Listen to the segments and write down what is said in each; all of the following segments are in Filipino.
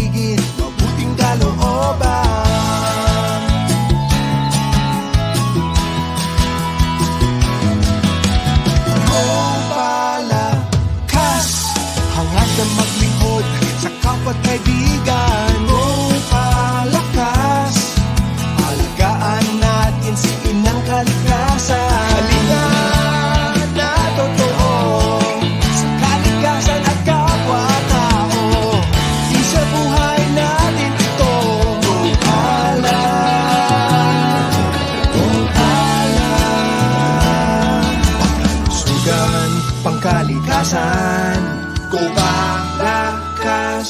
paligid, mabuting kalooban. Hangad na maglingkod sa kapwa kaibigan. Palakas, alagaan natin si inang kalikasan. Halika na totoo sa kalikasan at kapwa-tao. Di sa buhay natin ito. Kung alam sugan pangkalikasan. Go Palakas!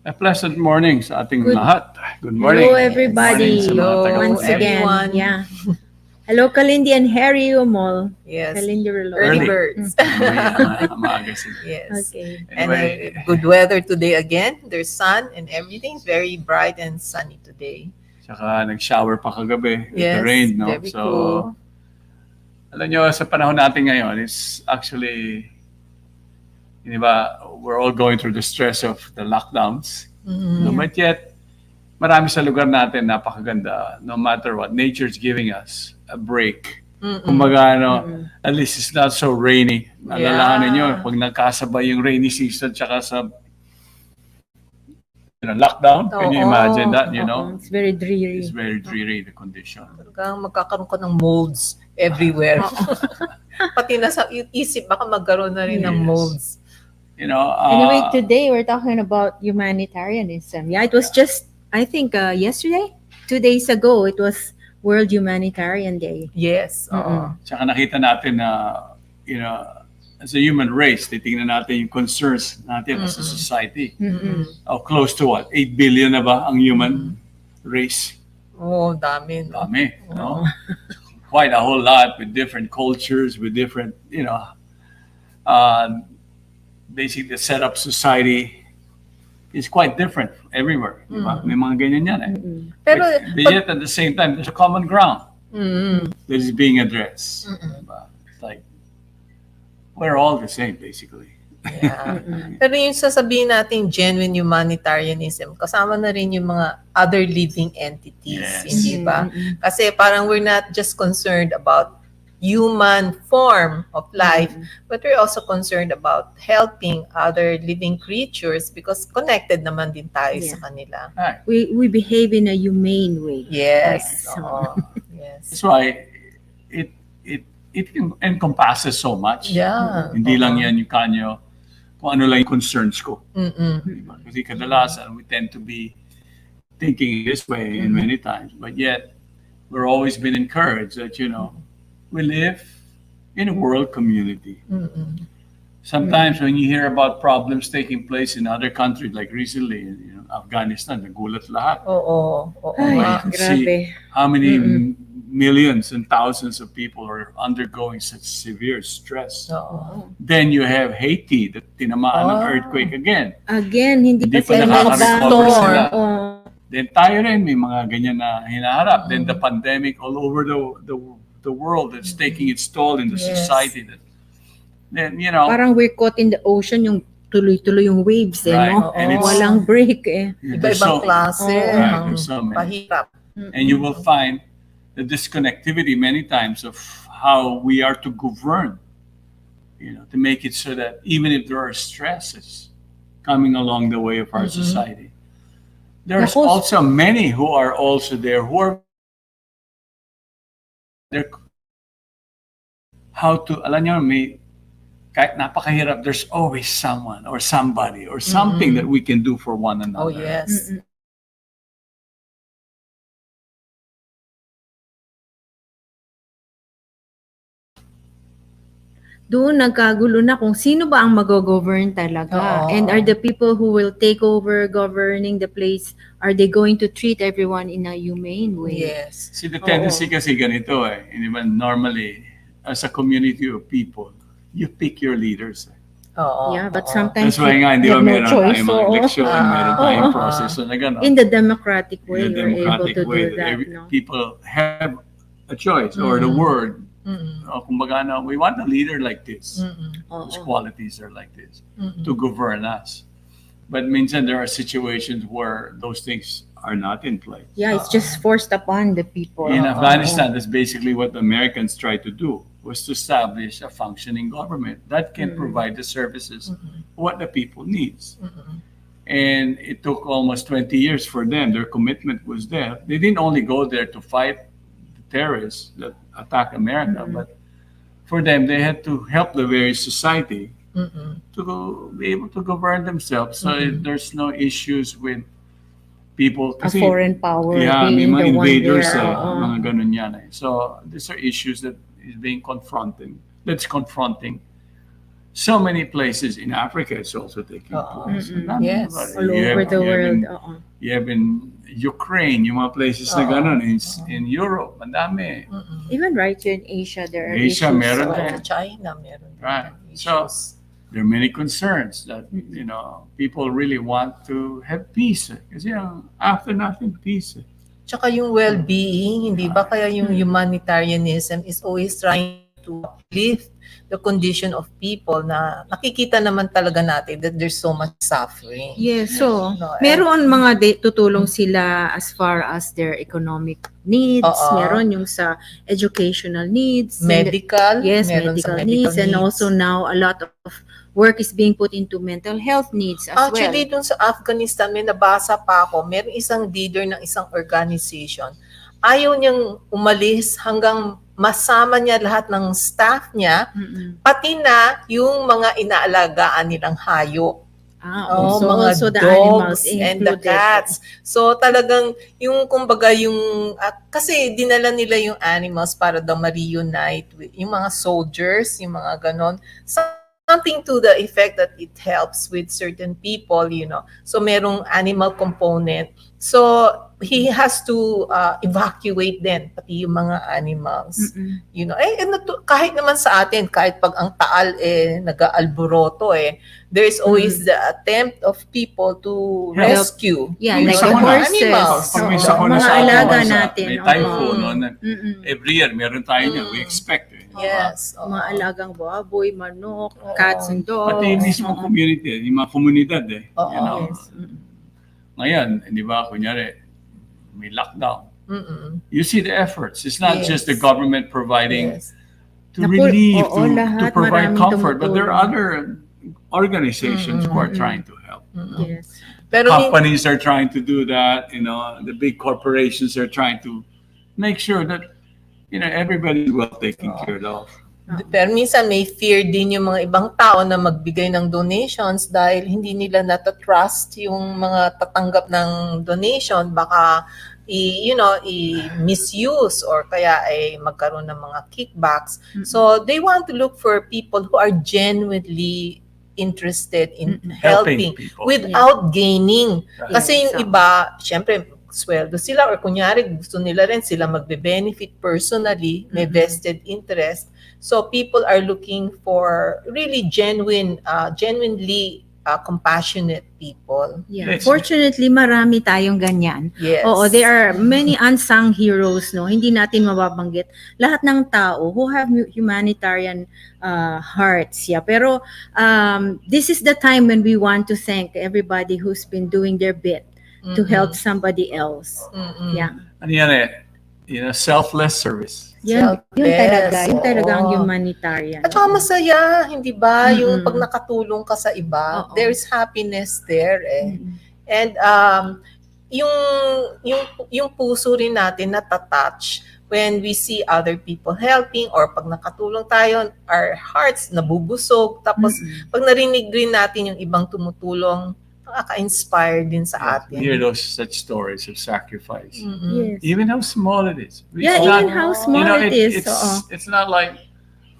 A pleasant morning sa ating lahat. Good morning. Hello, everybody. Good morning sa mga taga- Once again. everyone. Yeah. Hello, Kalindi and Harry Umol. Yes. Kalindi Relo. Early Early. birds. Maaga sila. Yes. Okay. And Anyway, good weather today again. There's sun and everything's very bright and sunny today. Tsaka nag-shower pa kagabi. With the Yes. rain, no? Very So, cool. alam nyo, sa panahon natin ngayon, it's actually, di ba, we're all going through the stress of the lockdowns. No, but yet, marami sa lugar natin napakaganda. No matter what, nature's giving us a break. Kumbaga, at least it's not so rainy. Alalahanin nyo, pag nagkasabay yung rainy season tsaka sa lockdown, can you imagine that, you know? It's very dreary. It's very dreary, the condition. Talagang magkakaroon ka ng molds everywhere. Pati nasa isip, baka magkaroon na rin ng Yes. molds. You know, Anyway, today we're talking about humanitarianism. Yeah, it was just, I think, yesterday, 2 days ago, it was World Humanitarian Day. Yes. Oo. tsaka nakita natin na, you know, as a human race, titingnan natin yung concerns natin as a society. Oh, close to what? 8 billion na ba ang human race? Oh, dami. No? Dami, no? Quite a whole lot with different cultures, with different, you know, basically the setup society is quite different everywhere. Di ba? May mga ganyan yan eh. Pero, But yet at the same time, there's a common ground that is being addressed. Diba? It's like, we're all the same basically. yeah. Pero yung sasabihin natin genuine humanitarianism, kasama na rin yung mga other living entities, Yes. hindi ba? Kasi parang we're not just concerned about human form of life, but we're also concerned about helping other living creatures because connected naman din tayo Yeah. sa kanila. Right. We behave in a humane way. Yes. Yes. Oo. Yes. That's why it encompasses so much. Yeah. Hindi lang yan yung kanyo kung ano lang yung concerns ko. Mm-mm. Diba? Kasi kadalasan we tend to be thinking this way in many times, but yet we're always been encouraged that, you know, we live in a world community. Sometimes when you hear about problems taking place in other countries, like recently, you know, Afghanistan, nagulat lahat. Oo. Oo Ay, nga. grabe. How many millions and thousands of people are undergoing such severe stress. Oo. Then you have Haiti that tinamaan ng earthquake again. Again, hindi Hindi pa pa sila nakaka-recover nagbago. sila. Oo. Then tayo rin, may mga ganyan na hinaharap. Then the pandemic all over the world that's taking its toll in the Yes. society. Then, you know, Parang we're caught in the ocean, yung tuloy-tuloy yung waves, Right. no? And it's- Walang break, eh. there's Iba-ibang so- klase. Right, ang there's so many. pahirap. And you will find the disconnectivity many times of how we are to govern, you know, to make it so that even if there are stresses coming along the way of our society, there's Tapos- also many who are also there who are they're how to, alam nyo, may, kahit napakahirap, there's always someone or somebody or something that we can do for one Oh, another. yes. doon nagkagulo na kung sino ba ang mag-govern talaga. Oo. And are the people who will take over governing the place, are they going to treat everyone in a humane way? Yes. See, the tendency kasi ganito hindi ba, normally, as a community of people, you pick your leaders. Oo. Yeah, but oo. sometimes That's why nga, hindi you ba, have no meron choice. tayong mga Oo. eleksyon, meron tayong Oo. proseso na gano'n. In the democratic way, In a we're able democratic to way do that that. No? people have a choice or the word. Mm-mm. Kumbaga, we want a leader like this, Mm-mm. Oo. whose qualities are like this, Mm-mm. to govern us. But minsan there are situations where those things are not in place. Yeah, it's just forced upon the people. In Oo. Afghanistan, that's basically what the Americans tried to do, was to establish a functioning government that can provide the services what the people needs. Mm-mm. And it took almost 20 years for them. Their commitment was there. They didn't only go there to fight the terrorists that attack America, but for them, they had to help the very society Mm-mm. to be able to govern themselves. So there's no issues with people. A foreign power Yeah, may being mga the one invaders there. eh, Oo. mga ganun yan eh. So these are issues that is being confronting. That's confronting so many places in Africa. It's also taking place. And not Yes. All you over have- the you have world. in- Oo. You have in Ukraine, yung mga places na ganun. In Europe, ang dami. Mm-mm. Even right here in Asia, there are Asia, issues. meron Oo. din. Sa China, meron din Right. issues. There are many concerns that, people really want to have peace. Kasi after nothing, peace. Tsaka yung well-being, hindi ba? Kaya yung humanitarianism is always trying to uplift the condition of people na nakikita naman talaga natin that there's so much suffering. Yes, so No, meron mga tutulong sila as far as their economic needs, Oo. meron yung sa educational needs, and- Medical, yes, meron medical sa needs, and also now a lot of work is being put into mental health needs as Actually, dun sa Afghanistan, may nabasa pa ako, meron isang leader ng isang organization. Ayaw niyang umalis hanggang masama niya lahat ng staff niya, well. Mm-mm. pati na yung mga inaalagaan nilang hayop. Also, mga also the dogs animals and the included. cats. So talagang yung kumbaga yung kasi dinala nila yung animals para daw ma-reunite with yung mga soldiers, yung mga ganon. Something to the effect that it helps with certain people, So merong animal component. So he has to evacuate din pati yung mga animals. Mm-mm. Kahit naman sa atin, kahit pag ang taal nag-aalboroto there is always the attempt of people to Help. rescue. Yeah, May like sakuna. the horses. Animals. Pag may Oo, sakuna mga sa ating alaga bansa, natin. may oo. typhoon, Mm-mm. every year meron tayo niyan. We expect. Yes. oo. Mga alagang baboy, manok, cats and dogs. Pati mismo community, yung mga komunidad Oo. Yes. Mm-mm. Ngayon, di ba, kunyari, may lockdown. Mm-mm. You see the efforts. It's not Yes. just the government providing Yes. to Naku, relieve, oo, to lahat, provide maraming comfort, but there are tumutulong. other organizations who are trying to help. Yes. Pero Companies are trying to do that. The big corporations are trying to make sure that everybody is well taken care of. Pero minsan may fear din yung mga ibang tao na magbigay ng donations dahil hindi nila natatrust yung mga tatanggap ng donation. Baka i-misuse or kaya ay magkaroon ng mga kickbacks. So they want to look for people who are genuinely interested in helping people. without gaining. Kasi yung Yes. iba, syempre, sweldo sila or kunyari gusto nila rin sila magbe-benefit personally, may vested interest. So people are looking for really genuinely compassionate people. Yeah. Yes. Fortunately, marami tayong ganyan. Yes. Oo, there are many unsung heroes, no? Hindi natin mababanggit. Lahat ng tao who have humanitarian hearts, yeah. Pero this is the time when we want to thank everybody who's been doing their bit to help somebody else. Mm-mm. Yeah. Ano yan selfless service. Yun Selfless, talaga ang oo. humanitarian. At saka masaya, hindi ba? Yung Mm-mm. pag nakatulong ka sa iba, Oo. there's happiness there Mm-mm. And yung puso rin natin natatouch when we see other people helping or pag nakatulong tayo, our hearts nabubusog. Tapos pag narinig rin natin yung ibang tumutulong, nakaka-inspire din sa atin. Hear those such stories of sacrifice. Mm-mm. Yes. Even how small it is. Yeah, It's even not- how small it is. It's not like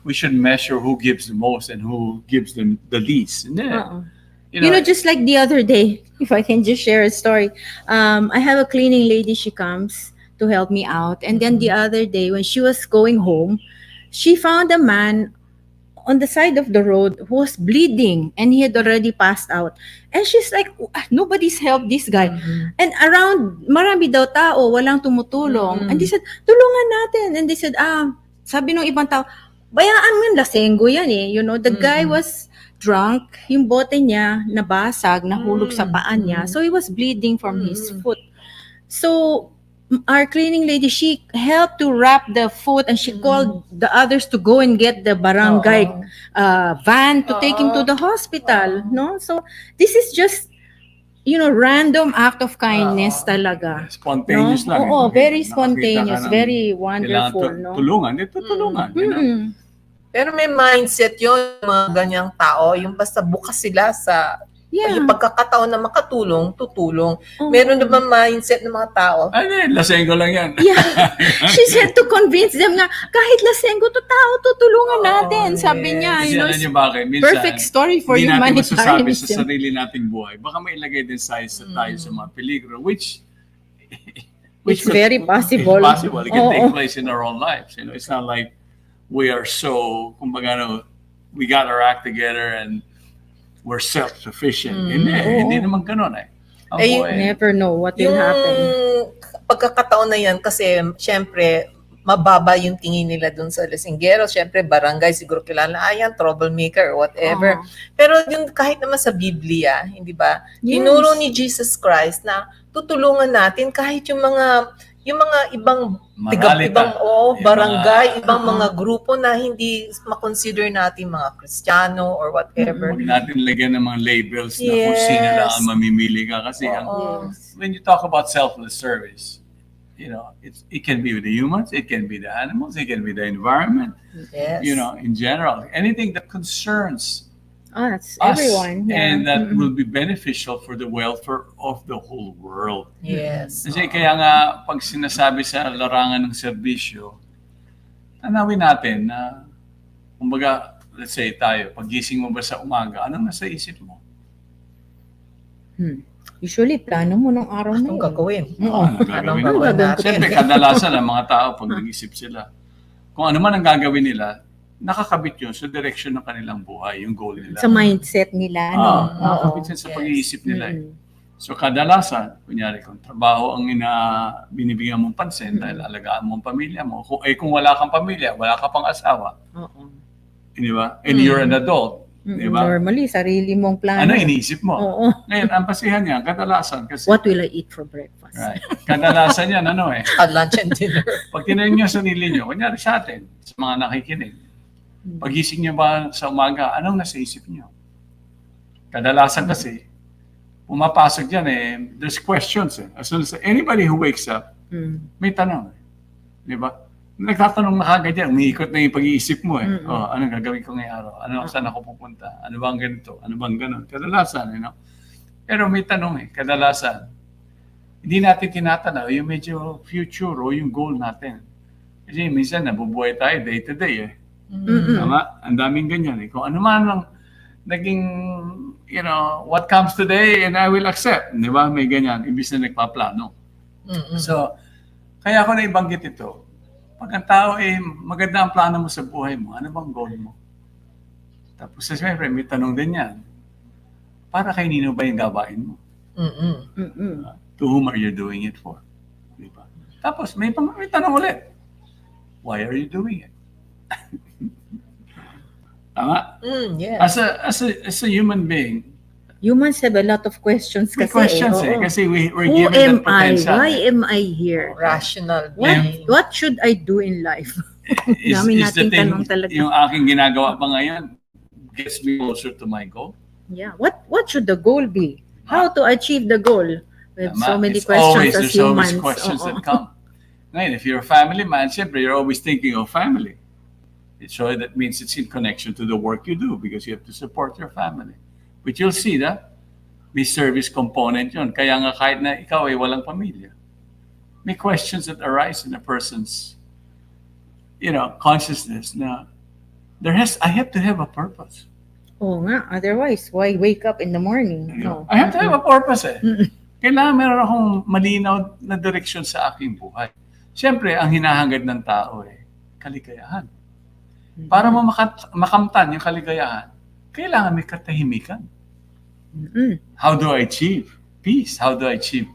we should measure who gives the most and who gives them the least. And then, You know, just like the other day, if I can just share a story, I have a cleaning lady. She comes to help me out, and then the other day when she was going home, she found a man on the side of the road who was bleeding, and he had already passed out. And she's like, nobody's helped this guy. And around, marami daw tao, walang tumutulong. And they said, tulungan natin. And they said, sabi ng ibang tao, bayaan mo yung lasenggo yan eh. You know, the guy was drunk, yung bote niya nabasag, nahulog sa paan niya. So he was bleeding from his foot. So our cleaning lady, she helped to wrap the foot, and she called the others to go and get the barangay van to take him to the hospital. No, so this is just, you know, random act of kindness talaga. Spontaneous lang. Oo, very Nakakita ka spontaneous, ng very wonderful. kailangan No? tulungan, ito tulungan. You know? Pero may mindset yun, mga ganyang tao, yung basta bukas sila sa yung pagkakataon na makatulong, tutulong. Meron naman mindset ng mga tao. Ay, lasenggo lang yan. Yeah. She said to convince them na kahit lasenggo to tao, tutulungan natin. Sabi niya, you know, Kasi bakit? Minsan, perfect story for hindi natin masasabi humanitarianism. sa sarili nating buhay. Baka may ilagay din tayo sa mga peligro, which It's very possible. It's possible. It can take place in our own lives. You know, it's not like we are so, kumbaga, we got our act together and we're self-sufficient. Hindi naman ganun eh. You never know what will happen. Yung pagkakataon na yan, kasi syempre, mababa yung tingin nila dun sa lasinggero. Syempre, barangay, siguro kilala, yan, troublemaker or whatever. Pero yung kahit naman sa Biblia, hindi ba? Tinuro ni Jesus Christ na tutulungan natin kahit yung mga ibang barangay, ibang mga grupo na hindi makonsider natin mga Kristiyano or whatever. Huwag natin lagyan ng mga labels na kung sino lang ang mamimili ka. Kasi when you talk about selfless service, you know, it can be with the humans, it can be the animals, it can be the environment. You know, in general, anything that concerns us, everyone, and that will be beneficial for the welfare of the whole world. Yes. Kasi kaya nga, pag sinasabi sa larangan ng serbisyo, tanawin natin na, kumbaga, let's say tayo, pagising mo ba sa umaga, anong nasa isip mo? Usually, plano mo ng araw na yun. Anong gagawin? Anong gagawin natin? Siyempre, kadalasan ang mga tao, pag nag-isip sila, kung ano man ang gagawin nila, nakakabit yun sa direction ng kanilang buhay, yung goal nila. Sa mindset nila. Nakakabit yun sa pag-iisip nila. So kadalasan, kunyari, kung trabaho ang binibigyan mong pansin dahil alagaan mong pamilya mo, kung wala kang pamilya, wala ka pang asawa. Di ba? And you're an adult. Di ba? Normally, sarili mong plano. Ano iniisip mo? Ngayon, ang pasihan niya, kadalasan kasi... What will I eat for breakfast? Right. Kadalasan yan, lunch and dinner. Pag tinanong niyo sa sarili niyo, kunyari sa atin, sa mga nakikinig, pagising niyo ba sa umaga, anong nasa isip niyo? Kadalasan kasi, pumapasok dyan there's questions As soon as anybody who wakes up, may tanong. Di ba? Nagtatanong na kagad yan, umiikot na yung pag-iisip mo anong gagawin ko ngayong araw? Saan ako pupunta? Ano bang ganito? Ano bang ganun? Kadalasan, Pero may tanong kadalasan. Hindi natin tinatanaw yung medyo future o yung goal natin. Kasi minsan nabubuhay tayo day to day Tama? Ang daming ganyan Kung ano man lang naging, what comes today and I will accept. Di ba? May ganyan. Ibig na nagpaplano. So, kaya ako naibanggit ito. Pag ang tao maganda ang plano mo sa buhay mo, ano bang goal mo? Tapos, siyempre, may tanong din yan. Para kay nino ba yung gawain mo? To whom are you doing it for? Di ba? Tapos, may tanong ulit. Why are you doing it? Tama? Yes. As a human being, humans have a lot of questions kasi. Kasi we're given that potential. Why am I here? Rational. What should I do in life? Is the thing, yung aking ginagawa pa ngayon gets me closer to my goal? Yeah. What should the goal be? How to achieve the goal? We have so many questions as humans. There's always questions that come. Ngayon, if you're a family man, siyempre, you're always thinking of family. So that means it's in connection to the work you do because you have to support your family. But you'll see that may service component yun. Kaya nga kahit na ikaw ay walang pamilya, may questions that arise in a person's, consciousness na I have to have a purpose. Oo nga, otherwise, why wake up in the morning? No. I have to have a purpose eh. Mm-mm. Kailangan meron akong malinaw na direksyon sa aking buhay. Siyempre, ang hinahangad ng tao kaligayahan. Para mo makamtan yung kaligayahan, kailangan may katahimikan. Mm-mm. How do I achieve peace? How do I achieve,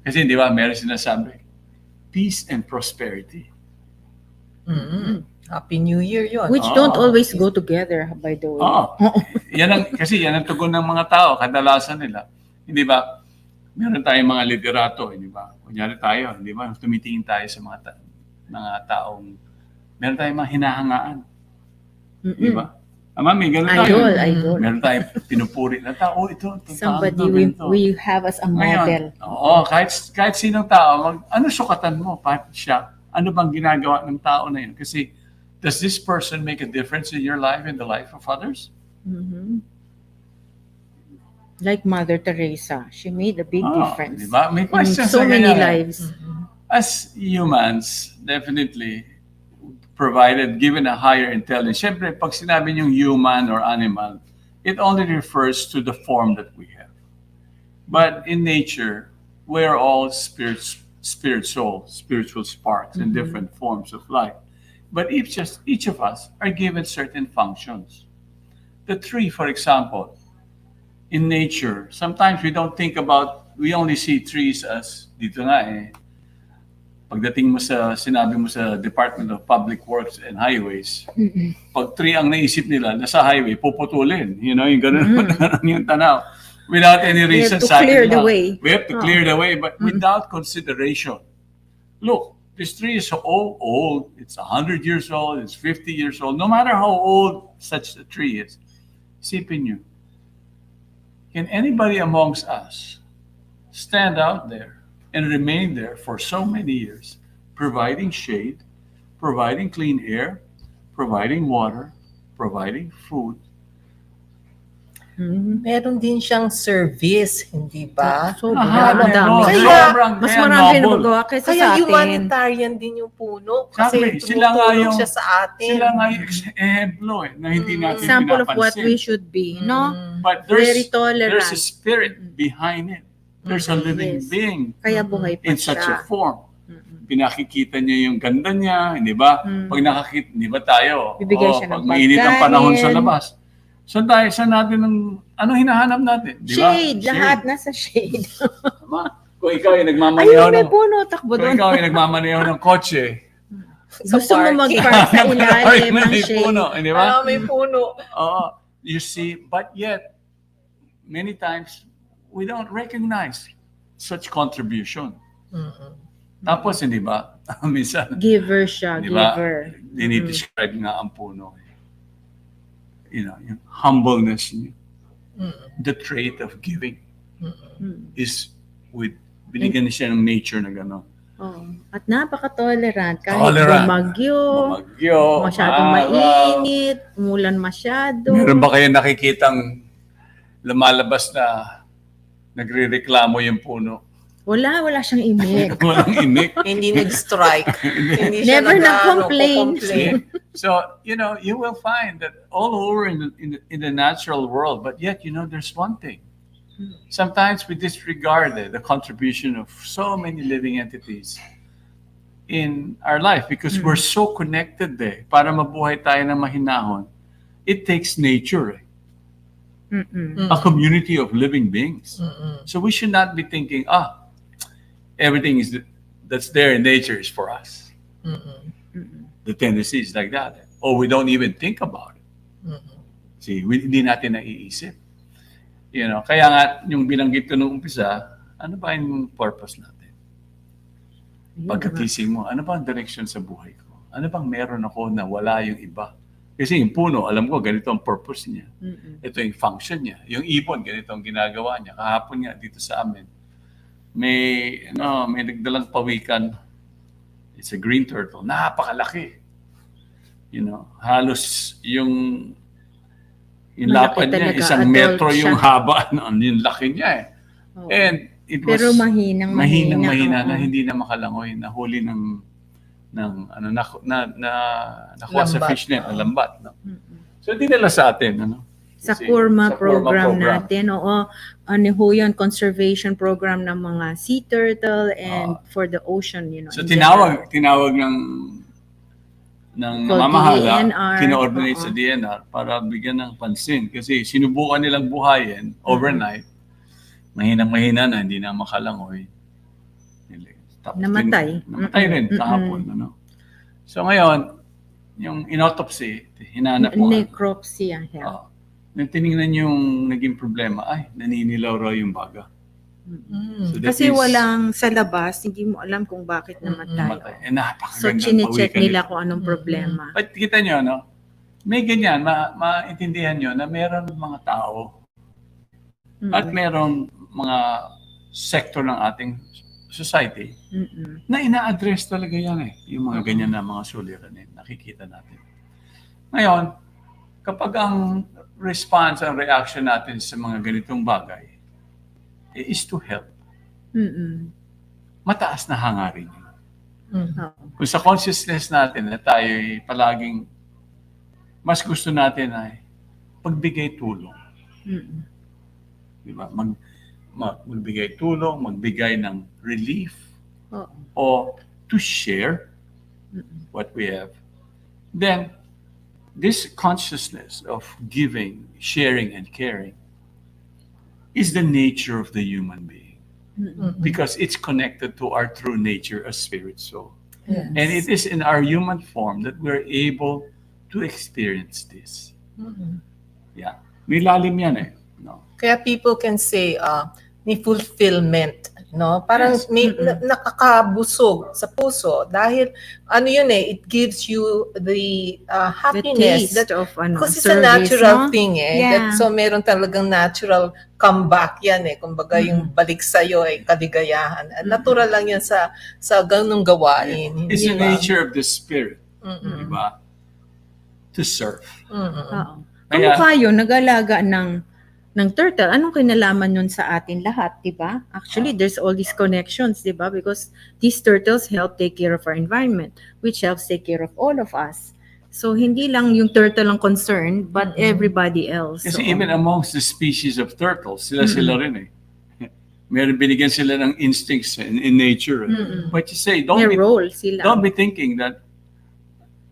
kasi di ba, meron sinasabi, peace and prosperity. Happy New Year yun. Which don't always go together, by the way. Oo. Kasi yan ang tugon ng mga tao, kadalasan nila. Hindi ba, meron tayong mga liderato, di ba? Kunyari tayo, di ba? Tumitingin tayo sa mga taong, meron tayong mga hinahangaan. Di ba? Mami, gano'n tayo. Idol. Meron tayong pinupuri na tao. Ito Somebody we have as a model. Ngayon, kahit sinong tao, ano sukatan mo? Pati siya, ano bang ginagawa ng tao na yun? Kasi, does this person make a difference in your life and the life of others? Mhm. Like Mother Teresa, she made a big difference Diba? May in questions so na many ganyan. lives. As humans, definitely, given a higher intelligence. Siyempre, pag sinabi niyong human or animal, it only refers to the form that we have. But in nature, we're all spiritual sparks in different forms of life. But each of us are given certain functions. The tree, for example, in nature, sometimes we only see trees as, dito nga pagdating mo sinabi mo sa Department of Public Works and Highways, pag tree ang naisip nila, nasa highway, puputulin. Yung ganun yung tanaw. Without any reason. We have to clear the way. We have to clear the way, but without consideration. Look, this tree is so old. It's 100 years old. It's 50 years old. No matter how old such a tree is, isipin nyo, can anybody amongst us stand out there and remain there for so many years, providing shade, providing clean air, providing water, providing food? Meron din siyang service, hindi ba? Dami. Mas kaya marami noble. nagawa kaysa Kaya sa atin. humanitarian din yung puno. Sabi, Kasi sila nga tumutulong yung- siya sa atin. Sila nga yung ehemplo na hindi natin Example of what pinapansin. we should be, no? But Very tolerant. there's a spirit behind it. There's a living Yes. being Kaya buhay pa in such a siya. form. Pinakikita niya yung ganda niya, hindi ba? Pag nakakita, hindi ba tayo? Bibigay siya ng pag mainit ang pagkain. panahon sa labas. Saan natin ano hinahanap natin? Di ba? Shade, lahat nasa shade. Tama. Kung ikaw ay nagmamaneho Ayun, may ng puno, takbo kung doon. ikaw ay nagmamaneho ng kotse, Gusto mo parking. mag-park sa ilalim ng may shade. puno, di ba? May puno. Oo. You see, but yet, many times, we don't recognize such contribution. Tapos, hindi ba? Minsan, Giver siya, di ba? giver. Dinidescribe nga ang puno. Yung humbleness niya. The trait of giving is binigyan siya ng nature na gano'n. Oh. At napaka-tolerant. Kahit Tolerant. bumagyo, masyadong araw. mainit, umulan masyado. Meron ba kayo nakikitang lumalabas na nagre-reklamo yung puno? Wala siyang imig. Walang imik. Hindi nag-strike. Hindi siya Never nag-complain. kukomplain. So, you will find that all over in the natural world, but yet, there's one thing. Sometimes we disregard the contribution of so many living entities in our life because we're so connected there. Para mabuhay tayo ng mahinahon, it takes nature, a community of living beings. So we should not be thinking, everything that's there in nature is for us. The tendency is like that. Or we don't even think about it. See, hindi natin naiisip. Kaya nga, yung binanggit ko nung umpisa, ano ba yung purpose natin? Pagkagising mo, ano ba ang direction sa buhay ko? Ano bang meron ako na wala yung iba? Kasi yung puno, alam ko, ganito ang purpose niya. Ito yung function niya. Yung ibon, ganito ang ginagawa niya. Kahapon nga dito sa amin, may nagdalang pawikan. It's a green turtle. Napakalaki. Halos yung lapad niya, talaga, isang adult metro yung siya. haba. Yung laki niya Oo. And it was Pero mahina mahina oo. na hindi na makalangoy. Nahuli ng nakuha sa Lambat. fishnet na lambat. No? So, dinala sa atin. Ano? Sa Kasi Kurma sa Kurma program natin, oo. Ano ho yun, conservation program ng mga sea turtle and for the ocean, So, in general. tinawag ng Called namamahala, DNR. kino-ordinate Oo. sa DNR para bigyan ng pansin. Kasi sinubukan nilang buhayin overnight. Mahinang-mahina na, hindi na makalangoy. Tapos Namatay. namatay rin kahapon. Ano? So ngayon, yung inautopsy, hinanap mo. Necropsy. Yeah. Nung tinignan yung naging problema, ay, naninilaw raw yung baga. So that Kasi means walang sa labas, hindi mo alam kung bakit namatay. namatay. So, Napakagandang chinecheck pawikan nila nito. kung anong problema. But kita nyo, no? May ganyan, maintindihan nyo na meron mga tao at meron mga sector ng ating society na ina-address talaga yan yung mga ganyan na mga suliranin. Nakikita natin. Ngayon, kapag ang response, ang reaction natin sa mga ganitong bagay is to help, mataas na hangarin yun. Kung sa consciousness natin na tayo palaging mas gusto natin ay pagbigay tulong. Diba? Magbigay tulong, magbigay ng relief, o to share what we have. Then, this consciousness of giving, sharing, and caring is the nature of the human being. Because it's connected to our true nature as spirit soul. Yes. And it is in our human form that we're able to experience this. Yeah. May lalim yan No? Kaya people can say, may fulfillment, no? Parang Yes. may nakakabusog sa puso dahil ano yun it gives you the happiness taste that of because it's a service, natural no? thing Yeah. that, so meron talagang natural comeback yan kumbaga yung balik sa'yo kaligayahan. Natural lang yan sa ganung gawain. It's the Hindi ba? nature of the spirit. Diba? To serve. Oo. Kaya- Kamukha yun, nag-alaga ng turtle. Anong kinalaman yun sa atin lahat, di ba? Actually, there's all these connections, di ba? Because these turtles help take care of our environment, which helps take care of all of us. So, hindi lang yung turtle ang concerned, but everybody else. Kasi So, even amongst the species of turtles, sila rin Meron binigyan sila ng instincts in nature. But you say, may role sila. don't be thinking that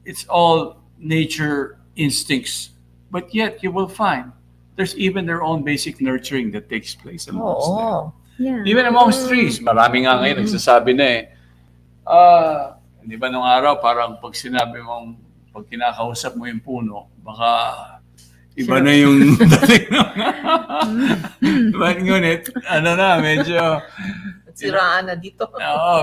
it's all nature instincts. But yet, you will find there's even their own basic nurturing that takes place amongst them. Yeah. Even amongst trees, marami nga ngayon nagsasabi na di ba nung araw, parang pag sinabi mong, pag kinakausap mo yung puno, baka iba na yung dating But ngunit, medyo, Siraan na dito.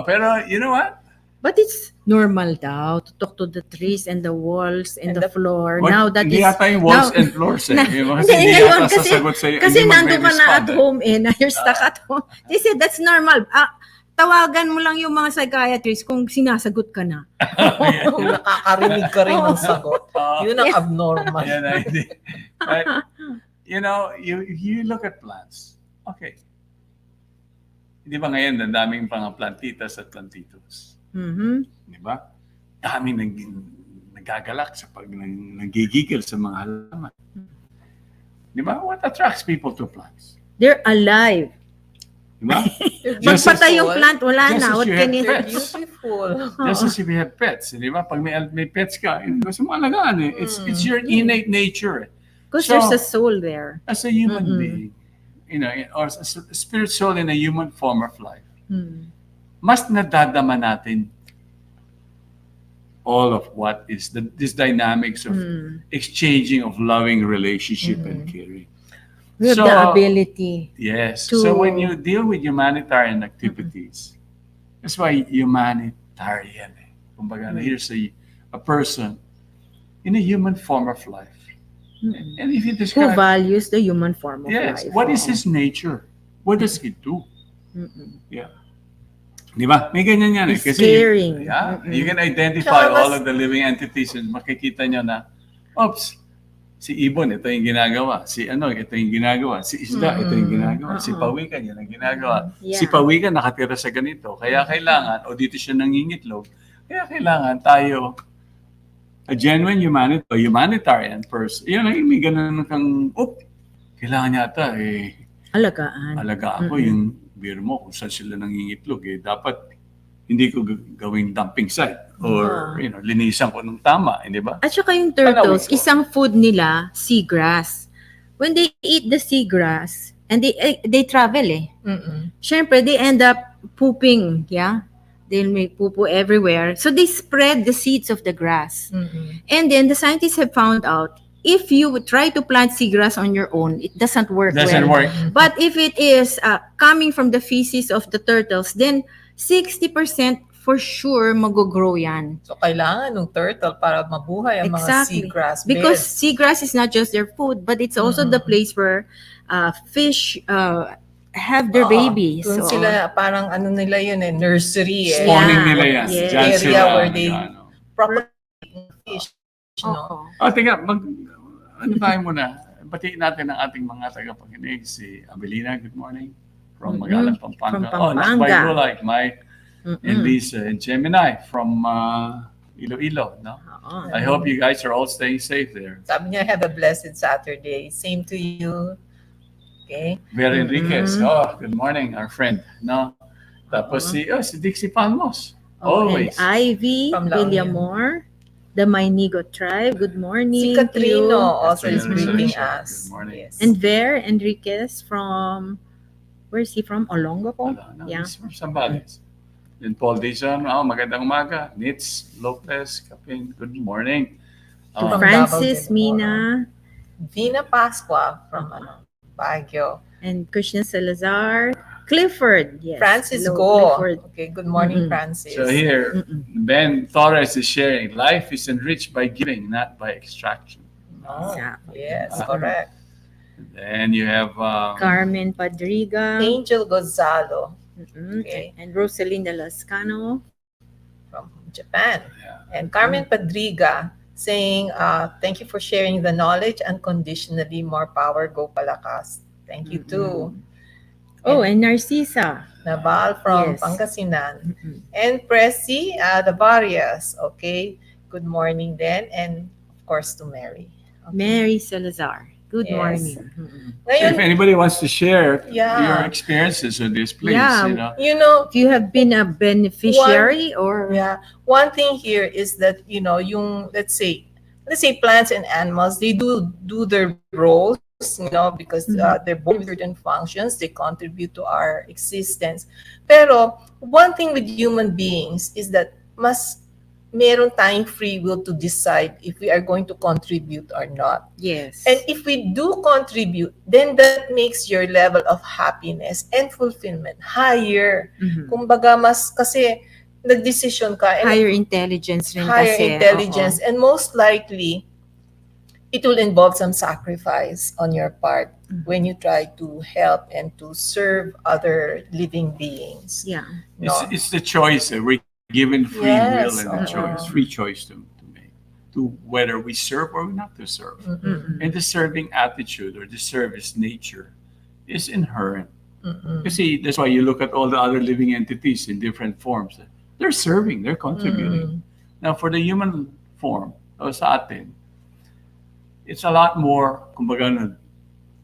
pero you know what? But it's normal daw to talk to the trees and the walls and, And the the- floor. What? Now that Hindi is... yata yung walls now- and floors Yung Hindi, hindi ngayon, yata sasagot sa'yo. kasi hindi nandun ka na at magre-respond, home na you're stuck at home. They said that's normal. Tawagan mo lang yung mga psychiatrists kung sinasagot ka na. Kung nakakarinig ka rin ng sagot, yun ang abnormal. Yan na, hindi. But, you look at plants. Okay. Di ba ngayon, ang daming mga plantitas at plantitos. Di ba? Daming nagagalak sa nagigigil sa mga halaman. Di ba? What attracts people to plants? They're alive. Di ba? Magpatay yung plant, wala just na. as What you can have you... pets. Beautiful. Just as if you have pets, di ba? Pag may pets ka, gusto mo alagaan It's your innate nature. Because So, there's a soul there. As a human being, or as a spirit soul in a human form of life, mas nadadama natin all of what is this dynamics of exchanging of loving relationship and caring. We have the ability. Yes. to- So when you deal with humanitarian activities, that's why humanitarian. Kumbaga, here's a person in a human form of life. And if you Who describe, values the human form of yes, life. what is his nature? What does he do? Yeah. Di ba? May ganyan yan He's caring. Yeah, you can identify Tsaka all mas- of the living entities and makikita nyo na, oops, si Ibon, ito yung ginagawa. Si ito yung ginagawa. Si Isda, ito yung ginagawa. Si Pawikan, yan ang ginagawa. Yeah. Si Pawikan nakatira sa ganito. Kaya kailangan, o dito siya nangingitlog, Kaya kailangan tayo, a genuine humanitarian person. Yun lang, may ganun kang, kailangan yata Alagaan. alagaan ko yung beer mo kung saan sila nangingitlog. Dapat hindi ko gawing dumping site or linisan ko ng tama, hindi ba? At saka yung turtles, Panawid ko. isang food nila, seagrass. When they eat the seagrass, and they travel Syempre, they end up pooping, They'll make poo-poo everywhere. So they spread the seeds of the grass. And then the scientists have found out, if you would try to plant seagrass on your own, it doesn't work Doesn't well. work. But if it is coming from the feces of the turtles, then 60% for sure mag-grow yan. So, kailangan ng turtle para mabuhay ang mga seagrass beds. Because seagrass is not just their food, but it's also the place where fish have their babies. Doon sila, parang ano nila yun nursery Spawning nila yan. Yes. Diyan Area sila, where they propagate fish. No? Oo. Ano tayo muna? Batiin natin ang ating mga tagapakinig. Si Abelina, good morning. From Magalang, Pampanga. From Lakbay Pampanga. ko, like Mike and Lisa and Gemini from Iloilo. No? Oo. I hope you guys are all staying safe there. Sabi niya, have a blessed Saturday. Same to you. Okay? Vera Enriquez, good morning, our friend. No? Tapos si Dixie Palmos. Always. And Ivy From La Union. Villamor, the Mainigo tribe, good morning Si to Catrino you. also is Catrino greeting Reserve. us. Good morning. Yes. And Ver Enriquez from, where is he from? Olongo po? No, Yeah. he's from Zambales. And Paul Dizon, magandang umaga. Nitz Lopez, Kapin, good morning. To From Francis Davao, Mina Vina Pasqua from Baguio. and Krishna Salazar. Clifford, yes. Francis Hello, Go. Clifford. Okay, good morning, Mm-mm. Francis. So here, Ben Torres is sharing, life is enriched by giving, not by extraction. Oh, Exactly. yes, correct. And you have Carmen Padriga. Angel Gonzalo Mm-mm. Okay. And Rosalinda Lascano. from Japan. Yeah. And Carmen Padriga saying, thank you for sharing the knowledge. Unconditionally, more power, go Palakas. Thank you too. Oh, and Narcisa. Naval from Yes. Pangasinan. Mm-mm. And Presi Davarias. Okay. Good morning then. And of course to Mary. Okay. Mary Salazar. Good Yes. morning. Mm-mm. so if Ngayon, anybody wants to share Yeah. your experiences with this, please. Yeah. you know, If you have been a beneficiary or yeah, one thing here is that, yung, let's say plants and animals, they do their roles, because they're born with certain functions, they contribute to our existence. Pero one thing with human beings is that meron tayong free will to decide if we are going to contribute or not. yes. And if we do contribute, then that makes your level of happiness and fulfillment higher. Mhm. Kumbaga, kasi nag-decision ka and Higher intelligence rin higher kasi. intelligence, and most likely it will involve some sacrifice on your part when you try to help and to serve other living beings. Yeah. No? It's the choice. We're given free Yes, will and the free choice to make, to whether we serve or not to serve. Mm-mm. And the serving attitude or the service nature is inherent. Mm-mm. You see, that's why you look at all the other living entities in different forms. They're serving, they're contributing. Now, for the human form, o sa atin, it's a lot more, kumbaga,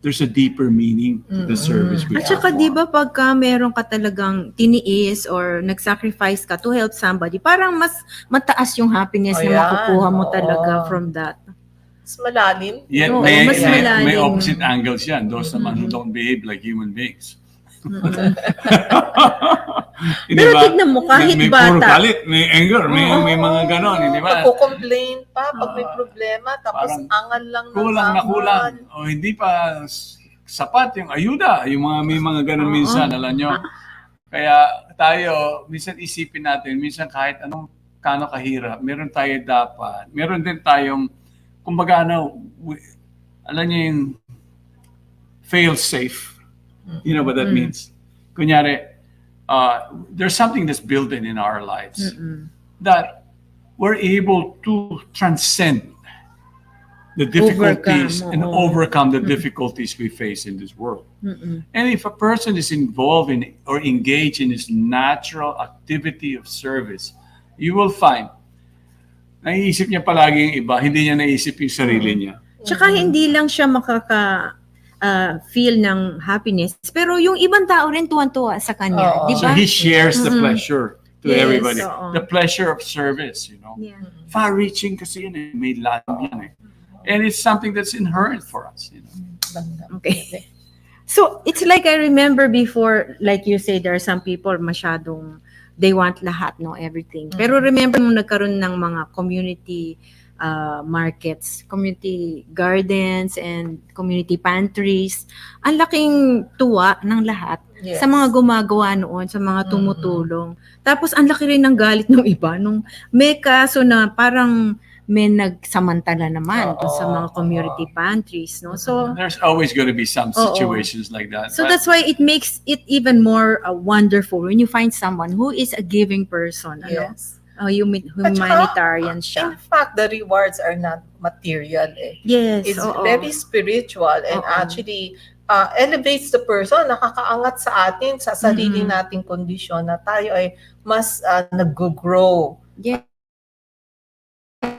there's a deeper meaning to the service we At saka perform. di ba pagka meron ka talagang tiniis or nag-sacrifice ka to help somebody, parang mas mataas yung happiness na Ayan, makukuha mo oo. talaga from that. Mas malalim. Yet Oo, may, mas may, malalim. may opposite angles yan. Those naman who don't behave like human beings. Hindi Pero ba? tignan mo, kahit may puro bata. galit, may anger, may mga ganon, hindi ba? Nagko-complain pa pag may problema, tapos Parang angal lang ng Kulang na angal. kulang. O hindi pa sapat yung ayuda. Yung may mga ganon minsan, alam nyo. Kaya tayo, minsan isipin natin, minsan kahit anong kano kahirap, meron din tayong, kumbaga alam nyo yung fail safe. You know what that means? Kunyari, there's something that's built in our lives that we're able to transcend the difficulties and overcome the difficulties we face in this world. And if a person is involved in or engaged in this natural activity of service, you will find, naiisip niya palagi yung iba, hindi niya naisip yung sarili niya. Tsaka hindi lang siya feel ng happiness, pero yung ibang tao rin tuwan-tuwa sa kanya, Oo. di So ba? he shares the pleasure to Yes, everybody. oo. The pleasure of service, you know. Yeah. Far-reaching kasi yun eh. May love yan eh. And it's something that's inherent for us, you know. Okay. So, it's like I remember before, like you say, there are some people masyadong, they want lahat, no, everything. Pero remember nung nagkaroon ng mga community markets, community gardens, and community pantries, ang laking tuwa ng lahat Yes. sa mga gumagawa noon, sa mga tumutulong. Tapos, ang laki rin ng galit ng iba nung may kaso na parang may nagsamantala naman dun sa mga community pantries, no? So, There's always going to be some situations like that. so but that's why it makes it even more wonderful when you find someone who is a giving person, Yes. humanitarian siya. In fact, the rewards are not material eh. Yes, It's oo. very spiritual and Oo. actually elevates the person, nakakaangat sa atin, sa sarili nating kondisyon na tayo ay mas nag-grow Yes.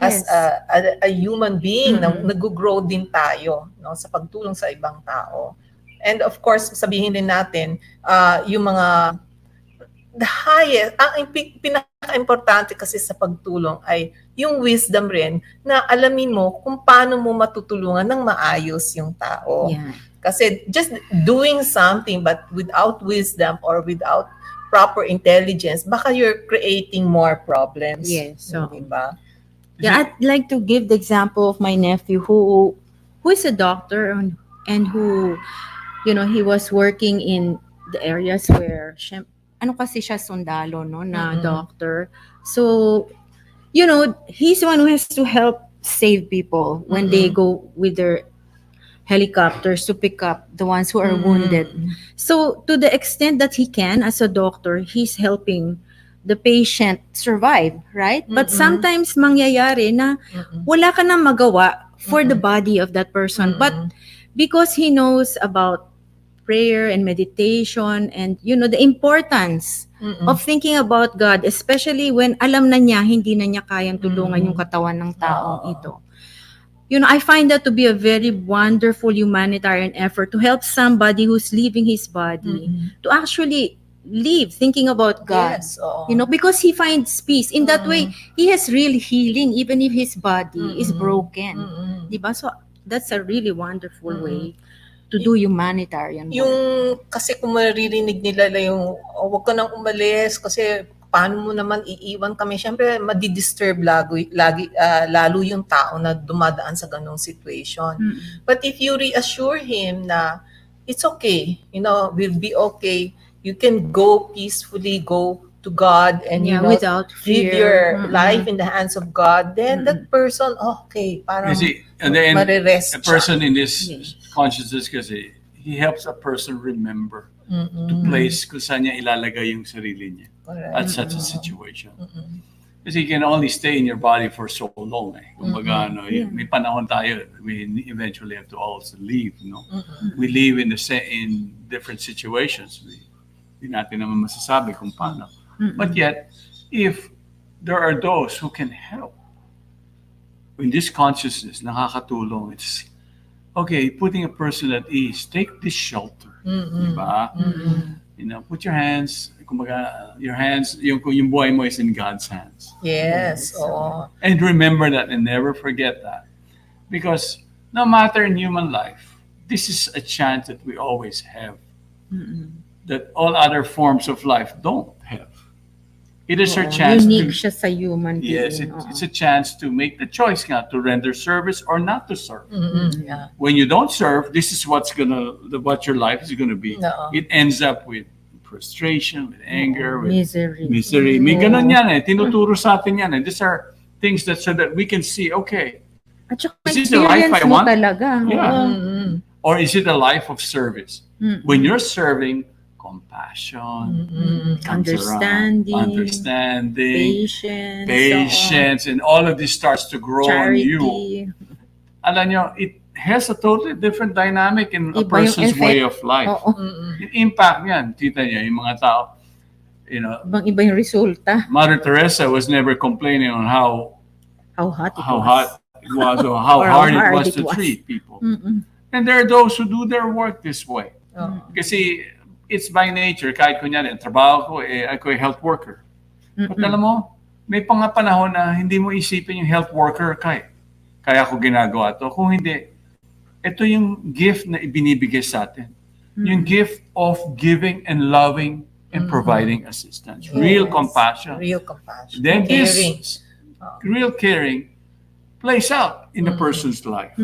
as a human being, nag-grow din tayo, no, sa pagtulong sa ibang tao. And of course, sabihin din natin, yung mga the highest, ang pinaka-importante kasi sa pagtulong ay yung wisdom rin na alamin mo kung paano mo matutulungan ng maayos yung tao. Yeah. Kasi just doing something but without wisdom or without proper intelligence, baka you're creating more problems. Yes, so- Diba? Yeah, I'd like to give the example of my nephew who is a doctor and who, he was working in the areas where, kasi siya sundalo, no, na doctor. So, he's the one who has to help save people when they go with their helicopters to pick up the ones who are wounded. So, to the extent that he can, as a doctor, he's helping the patient survive, right? But sometimes mangyayari na wala ka na magawa for the body of that person. But because he knows about prayer and meditation and, the importance of thinking about God, especially when alam na niya, hindi na niya kayang tulungan yung katawan ng taong ito. I find that to be a very wonderful humanitarian effort to help somebody who's leaving his body to actually live thinking about God. Yes, oo. Because he finds peace. In that way, he has real healing even if his body is broken. Diba? So, that's a really wonderful way to do humanitarian work. Yung, kasi kung maririnig nila yung, wag ka nang umalis kasi paano mo naman iiwan kami? Siyempre, madidisturb lalo yung tao na dumadaan sa ganong situation. But if you reassure him na it's okay, we'll be okay, you can go peacefully, go to God and without live fear. your life in the hands of God, then that person, okay, parang you see, and then marirest a person in this Yes. consciousness kasi, he helps a person remember to place kung saan niya ilalagay yung sarili niya at such a situation. Kasi you can only stay in your body for so long. Kumbaga, may panahon tayo, we eventually have to also leave. We live in different situations. Hindi natin naman masasabi kung paano. But yet, if there are those who can help, in this consciousness, nakakatulong, it's, okay, putting a person at ease, take this shelter. Diba? Put your hands, kumbaga, your hands, yung buhay mo is in God's hands. Yes, oo. And remember that and never forget that. Because no matter in human life, this is a chance that we always have. That all other forms of life don't have. It is our chance Unique to... siya sa human being. Yes, it's a chance to make the choice nga to render service or not to serve. Yeah. When you don't serve, this is what your life is gonna be. Oo. It ends up with frustration, with anger, with Misery. May ganun yan tinuturo sa atin yan These are things that so that we can see, okay, At saka Is this the life experience I mo want? talaga. Yeah. Oo. or is it a life of service? When you're serving, compassion, comes around, understanding, patience, and all of this starts to grow on you. Charity. Alam nyo, it has a totally different dynamic in a Iba yung person's way effect. of life. Oo. Yung impact niyan, tita niya, yung mga tao, you know, Ibang-iba yung resulta. Mother Teresa was never complaining on how How hot it was or how Or hard it was to treat people. Mm-mm. And there are those who do their work this way. Oo. Kasi it's by nature, kahit kunyari, ang trabaho ko, ako ay health worker. But alam mo, may panahon na hindi mo isipin yung health worker kaya ako ginagawa to. Kung hindi, ito yung gift na ibinibigay sa atin. Yung gift of giving and loving and providing assistance. Real Yes. compassion. Real compassion. Then Caring. this real caring plays out in a person's life.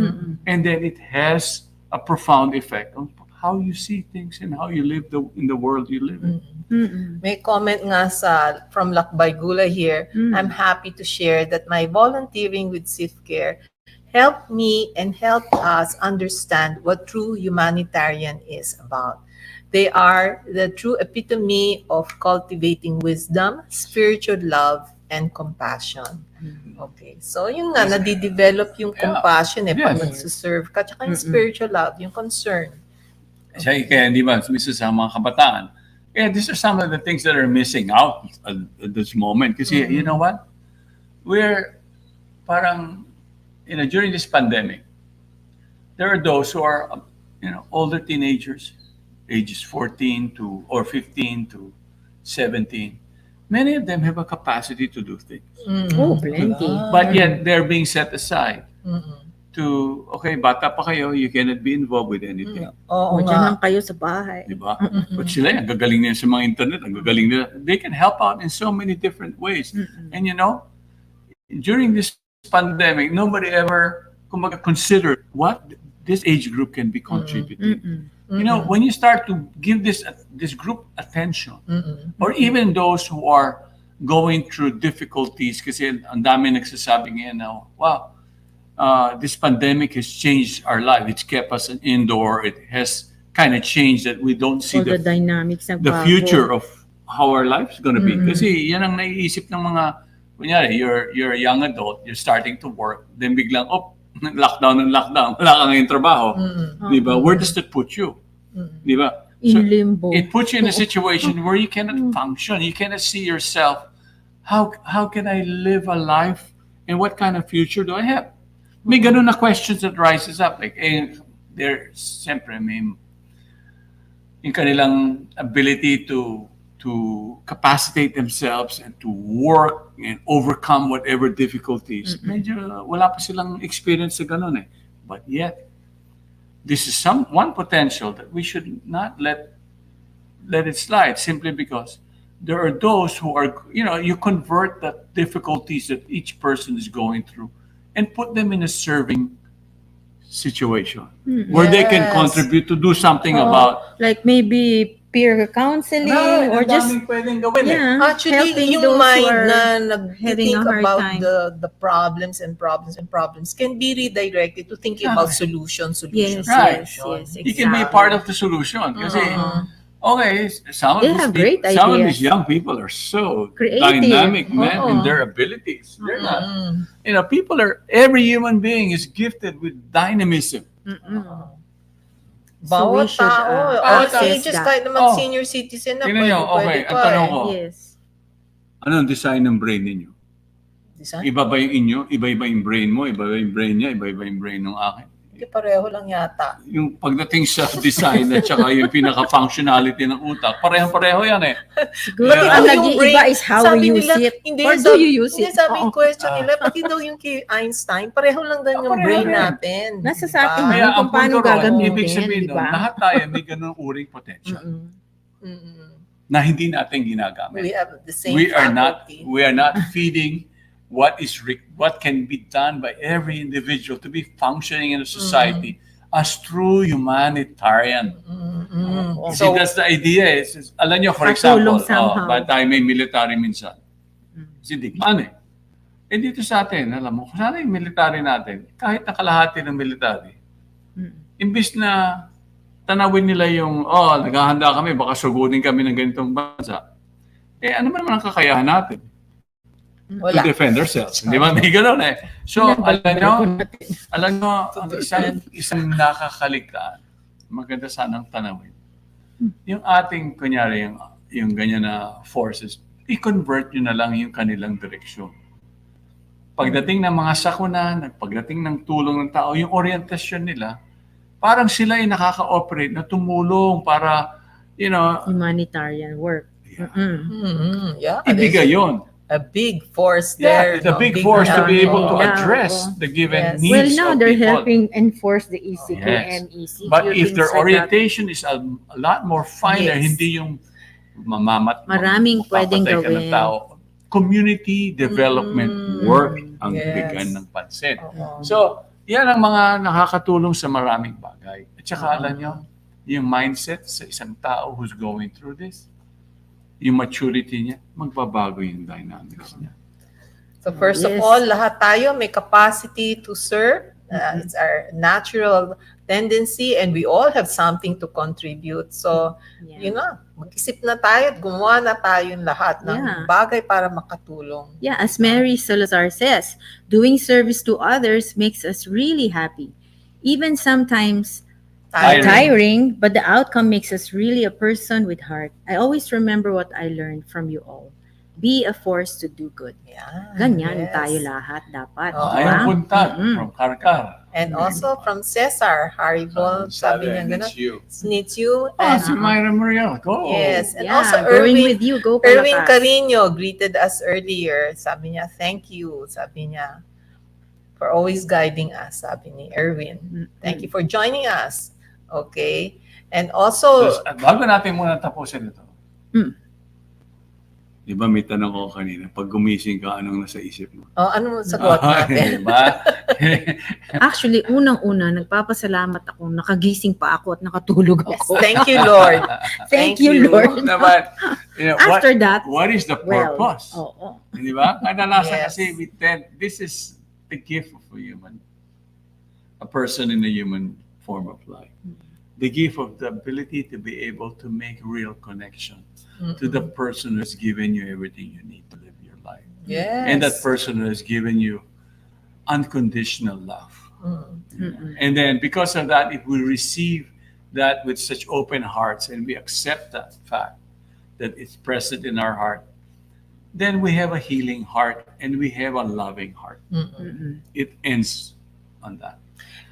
And then it has a profound effect on how you see things and how you live in the world you live in. May comment nga from Lakbay Gula here. I'm happy to share that my volunteering with Care helped me and helped us understand what true humanitarian is about. They are the true epitome of cultivating wisdom, spiritual love, and compassion. Okay. So, yun nga, nadidevelop yung compassion pag Yes. nagsiserve ka. Tsaka yung spiritual love, yung concern. Kaya hindi ba, minsan sa mga kabataan, these are some of the things that are missing out at this moment. Kasi you know what? We're parang, during this pandemic, there are those who are, older teenagers, ages 14 or 15 to 17. Many of them have a capacity to do things. Oh, plenty. But yet, they're being set aside to, okay, bata pa kayo, you cannot be involved with anything. Oo O, dyan nga. lang kayo sa bahay. Diba? But sila, ang gagaling nila sa mga internet, ang gagaling nila. They can help out in so many different ways. And during this pandemic, nobody ever considered what this age group can be contributing. When you start to give this group attention, or even those who are going through difficulties, kasi ang dami nagsasabi ngayon na, wow, this pandemic has changed our life. It's kept us indoor. It has kind of changed that we don't see All the dynamics the nagbago. future of how our life is going to be. Kasi yan ang naiisip ng mga, kunyari, you're a young adult, you're starting to work, then biglang, lockdown, wala ka ngayong trabaho. Diba? Where does that put you? Diba? In limbo. It puts you in a situation where you cannot function. You cannot see yourself. How can I live a life and what kind of future do I have? May ganun na questions that rises up. Like, siyempre, may yung kanilang ability to capacitate themselves and to work and overcome whatever difficulties. Medyo wala pa silang experience sa ganun . But yet, this is one potential that we should not let it slide simply because there are those who are, you convert the difficulties that each person is going through and put them in a serving situation where they can Yes. contribute to do something about. Like maybe peer counseling or just pwedeng gawin Actually, helping yung those who mind are na having nag-think a hard about time. the problems can be redirected to thinking about solutions. Yes, Right. yes, You can be part of the solution. Kasi, okay, some They have great some of ideas. these young people are so Creative. dynamic, man, Oo. in their abilities. They're not, every human being is gifted with dynamism. So we Bawat should, tao, access ages, that. kahit naman senior citizen na, Tingnan nyo, okay, ang tanong ko, Yes. ano ang design ng brain ninyo? Design? Iba ba yung inyo? Iba-iba yung brain mo? Iba-iba yung brain niya? Iba-iba yung brain ng akin? Hindi, pareho lang yata. Yung pagdating sa design at saka yung pinaka-functionality ng utak, parehong-pareho yan . Siguro Yeah. ang Yung nag-iiba brain, is how sabi we use nila, it. Hindi, Or do sabi- you use hindi, it? sabi yung Oo. question nila, pati daw yung kay Einstein, pareho lang daw yung Pareho brain yan. natin. Nasa sa atin Diba? yan. Kung ang paano punto ron, gagamitin, ibig sabihin di nun, ba? lahat tayo may ganun uring potential na hindi natin ginagamit. We have the same We are faculty. not feeding what can be done by every individual to be functioning in a society as true humanitarian. Kasi So, that's the idea. Alam nyo, for example, Katulong somehow. ba tayo may military minsan? Kasi digmaan . Dito sa atin, alam mo, sana yung military natin, kahit na kalahati ng military, imbis na tanawin nila yung, naghahanda kami, baka sugunin kami ng ganitong bansa. Ano ba naman ang kakayahan natin? wala. To defend ourselves. Di ba? May ganun . So, alam nyo, ang isang nakakaligtaan, maganda sanang tanawin. Yung ating, kunyari, yung ganyan na forces, i-convert nyo na lang yung kanilang direksyon. Pagdating ng mga sakuna, pagdating ng tulong ng tao, yung orientasyon nila, parang sila ay nakaka-operate na tumulong para, Humanitarian work. Yeah, ibigay there's yon. a big force Yeah, there. it's a big force to be able to Yeah. address the given Yes. needs Well, now of they're people. helping enforce the ECQ, Yes. MECQ, But if things their like that. orientation is a lot more finer, Yes. hindi yung Maraming pwedeng mapapatay ka ng gawin. tao. Community development work ang Yes. bigyan ng pansin. Oo. So, yan ang mga nakakatulong sa maraming bagay. At saka alam nyo, yung mindset sa isang tao who's going through this, yung maturity niya, magbabago yung dynamics niya. So first of Yes. all, lahat tayo may capacity to serve. It's our natural tendency and we all have something to contribute. So, Yeah. mag-isip na tayo at gumawa na tayong lahat ng Yeah. bagay para makatulong. Yeah, as Mary Salazar says, doing service to others makes us really happy. Even sometimes tiring, but the outcome makes us really a person with heart. I always remember what I learned from you all. Be a force to do good. Yeah, Ganyan yes. tayo lahat dapat. Oo. di ba? Ayong puntag Mm-mm. from Karkar. And also from Cesar Haribol, sabi niya gano'n, needs you. And, Si Myra Maria. Go. yes, and Yeah, also going Erwin, with you, go Erwin Palakas. Carino greeted us earlier. Sabi niya, thank you. Sabi niya, for always guiding us. Sabi ni Erwin. Thank you for joining us. Okay. And also, Bago natin muna tapusin ito. Mm. Di ba may tanong ko kanina, pag gumising ka, anong nasa isip mo? ano sagot natin? Diba? Actually, unang-una, nagpapasalamat ako. Nakagising pa ako at nakatulog Yes, ako. thank you, Lord. Thank you, Lord. Naman, After that, what is the well, purpose? oo. Di ba? Kadalasan Yes. kasi we tend, this is the gift of a person in the human form of life. The gift of the ability to be able to make real connection to the person who's given you everything you need to live your life. Yes. And that person who has given you unconditional love. Mm-mm. And then because of that, if we receive that with such open hearts and we accept that fact that it's present in our heart, then we have a healing heart and we have a loving heart. Mm-mm. It ends on that.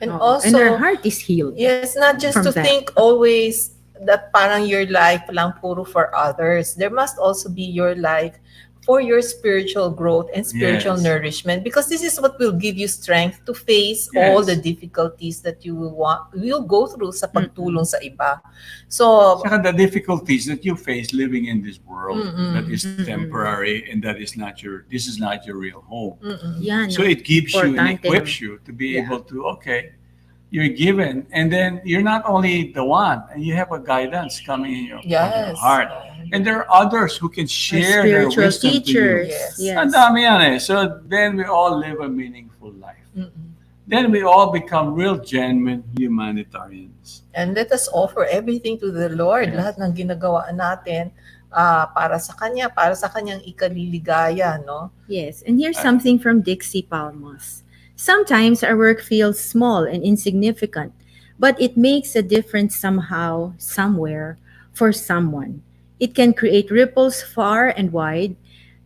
And Oo. also, And our heart is healed. yes, not just From to that. think always that parang your life lang puro for others. There must also be your life for your spiritual growth and spiritual Yes. nourishment, because this is what will give you strength to face all Yes. the difficulties that you will go through sa pagtulong sa iba. So, Saka the difficulties that you face living in this world that is Mm-mm. temporary and that is this is not your real home. Yan. So it gives you and Importante equips yun. you to be Yeah. able to, okay, you're given, and then you're not only the one, and you have a guidance coming in your, yes. heart. And there are others who can share their Spiritual wisdom teachers. to you. Yes. Yes. Ang dami yan eh. So then we all live a meaningful life. Then we all become real, genuine humanitarians. And let us offer everything to the Lord. Yes. Lahat ng ginagawa natin para sa Kanya, para sa Kanyang ikaliligaya, no? Yes, and here's something from Dixie Palmas. Sometimes our work feels small and insignificant, but it makes a difference somehow, somewhere, for someone. It can create ripples far and wide.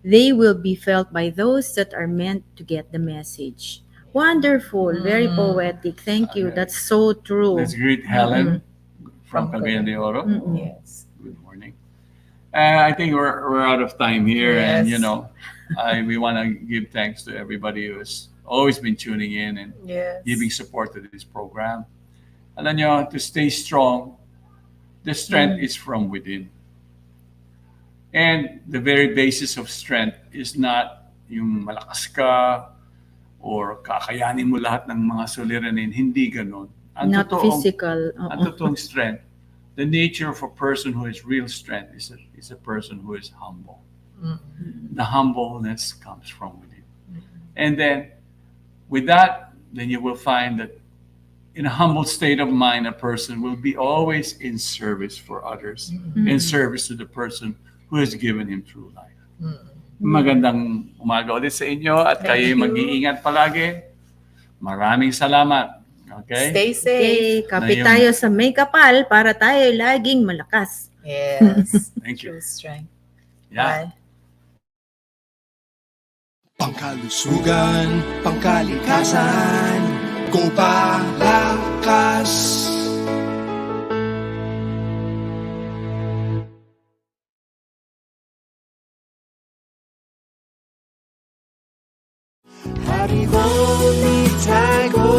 They will be felt by those that are meant to get the message. Wonderful, very poetic. Thank you. Okay. That's so true. Let's greet Helen from From Cagayan de Oro. Mm-mm. Yes. Good morning. I think we're out of time here, and Yes. we want to give thanks to everybody who has always been tuning in and Yes. giving support to this program. Alam nyo, to stay strong, the strength is from within. And the very basis of strength is not yung malakas ka or kakayanin mo lahat ng mga suliranin. Hindi ganon. Not physical. Ang totoong strength, the nature of a person who has real strength is a person who is humble. The humbleness comes from within. And then, with that, then you will find that in a humble state of mind, a person will be always in service for others, in service to the person who has given him true life. Magandang umaga ulit sa inyo at Thank kayo you. mag-iingat palagi. Maraming salamat. Okay? Stay safe. Okay, kapit Na yung- tayo sa may kapal para tayo laging malakas. Yes. Thank you. True strength. Yeah. Bye. Pangkalusugan, pangkalikasan, go Palakas! Hari ho ni tayo